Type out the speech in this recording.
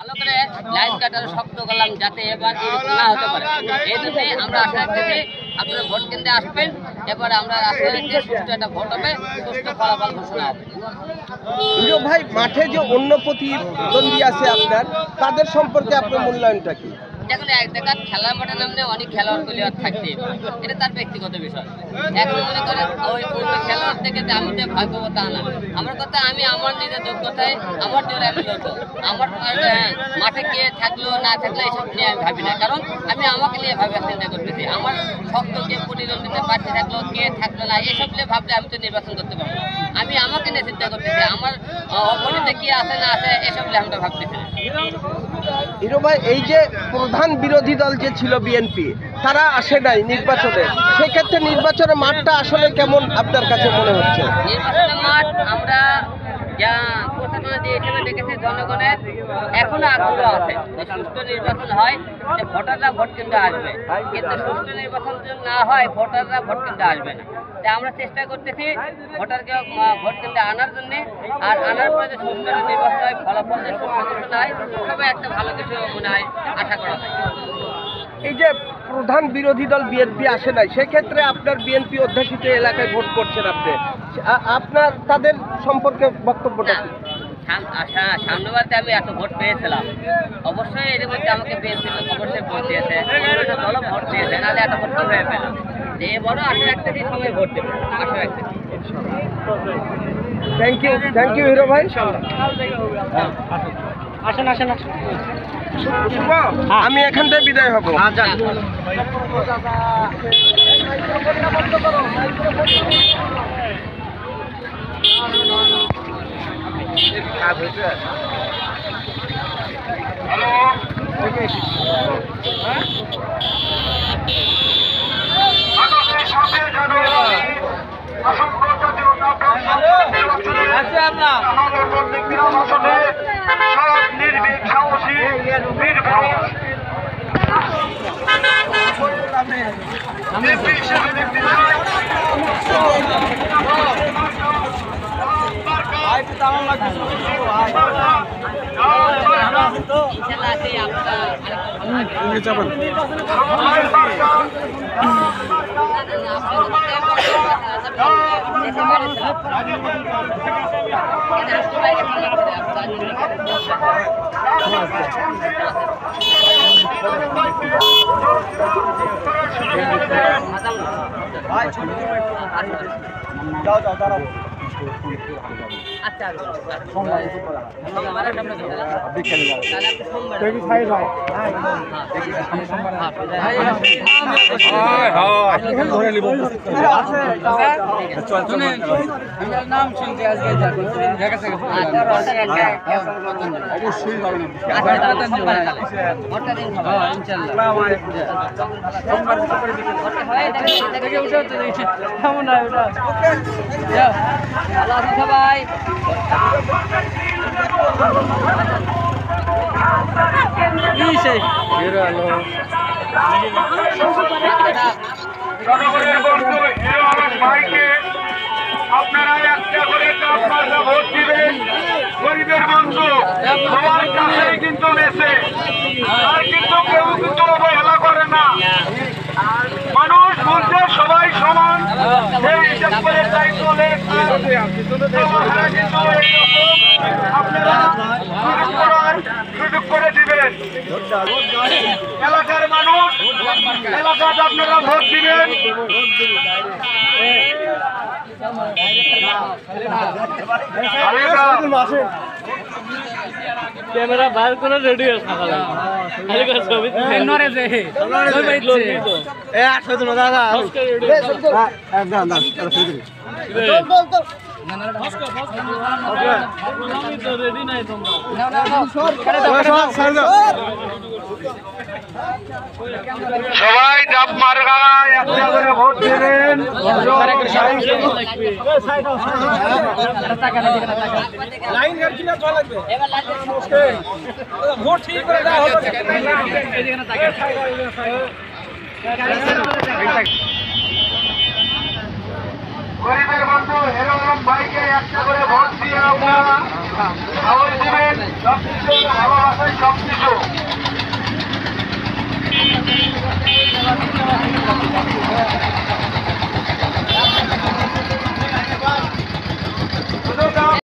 ভালো করে লাইন কাটার শক্ত করলাম যাতে এবার এরকম না হতে পারে। এই জন্যই আমরা আশা রাখতেছি আপনারা ভোট কেন্দ্রে আসবেন। এবার আমরা আশা রাখছি সুষ্ঠু একটা ভোট হবে, সুষ্ঠু ফলাফল ঘোষণা হবে। ভাই, মাঠে যে অন্য প্রতিদ্বন্দ্বী আছে আপনার, তাদের সম্পর্কে আপনার মূল্যায়নটা কি? দেখুন, এক জায়গায় খেলার মাঠের নামে অনেক খেলোয়াড় প্লেয়ার থাকতে, এটা তার ব্যক্তিগত বিষয়। এখন মনে করেন ওই অন্য খেলোয়াড় থেকে যে আমি যে ভাগ্য তা না। আমার কথা, আমি আমার নিজের যোগ্যতায় আমার জন্য আমি লড়বো। আমার মাঠে কে থাকলো না থাকলো এসব নিয়ে আমি ভাবি না, কারণ আমি আমাকে নিয়ে ভাবে চিন্তা করতেছি। আমার শক্ত কে প্রতিদ্বন্দ্বিতা প্রার্থী থাকলো কে থাকলো না এসব নিয়ে ভাবলে আমি তো নির্বাচন করতে পারবো না। আমি আমাকে নিয়ে চিন্তা করতেছি, আমার অপরিতে কি আছে না আছে এসব নিয়ে আমরা ভাবতেছি। হিরো ভাই, এই যে প্রধান বিরোধী দল যে ছিল বিএনপি, তারা আসে নাই নির্বাচনে, সেক্ষেত্রে নির্বাচনের মাঠটা আসলে কেমন আপনার কাছে মনে হচ্ছে? নির্বাচনের মাঠ আমরা যা প্রশাসন যে হিসেবে দেখেছি, জনগণের এখনো আগ্রহ আছে যে সুষ্ঠু নির্বাচন হয়, যে ভোটাররা ভোট কেন্দ্রে আসবে। কিন্তু সুষ্ঠু নির্বাচন যদি না হয় ভোটাররা ভোট কেন্দ্রে আসবে না। তাই আমরা চেষ্টা করতেছি ভোটারকে ভোট কেন্দ্রে আনার জন্যে, আর আনার পরে যে সুষ্ঠু নির্বাচন হয়, ফলাফল যে সুষ্ঠু ঘোষণা হয়, সবাই একটা ভালো কিছু মনে হয় আশা করা হয়। এই যে প্রধান বিরোধী দল বিএনপি আসে নাই, সেক্ষেত্রে আপনার বিএনপি অধ্যুষিত এলাকায় ভোট করছেন আপনি, আপনার তাদের সম্পর্কে বক্তব্যটা কি? সামনেবারতে আমি এত ভোট পেয়েছিলাম, অবশ্যই এর মধ্যে আমাকে বিএনপি অবশ্যই ভোট দিয়েছে, অন্যান্য দলও ভোট দিয়েছে, নাহলে এত ভোট কি হয়ে পেলাম। এবারও আশা রাখতেছি সবাই ভোট দেবে, আশা রাখতেছি। থ্যাংক ইউ হিরো ভাই। আসেন আসেন আসেন, আমি এখান থেকে বিদায় হব। যাও দাঁড়াও। আচ্ছা নাম শুনছি আজকে সবাই আপনারা একটা করে ভোট দিবেন। গরিবের বন্ধু সবার কাছে কিন্তু মেসে, আর কিন্তু কেউ কিন্তু অবহেলা করে না। মানুষ বলছে সবাই সমান, সেই হিসাব করে দায়িত্ব আপনারা সুযোগ করে দিবেন। এলাকার মানুষ, এলাকাতে আপনারা ভোট দিবেন। ক্যামেরা বাইর করে রেডি আছে ছবি দাদা রেডি নাই সবাই ডাব মার্কা একটা করে ভোট দেবেন। ভোট ঠিক করে দেওয়া হবে। গরিবের বন্ধু হেরো আলম ভাইকে একটা করে ভোট দিয়ে আপনারা সাহস দিবেন, সবকিছু ভালোবাসায় সবকিছু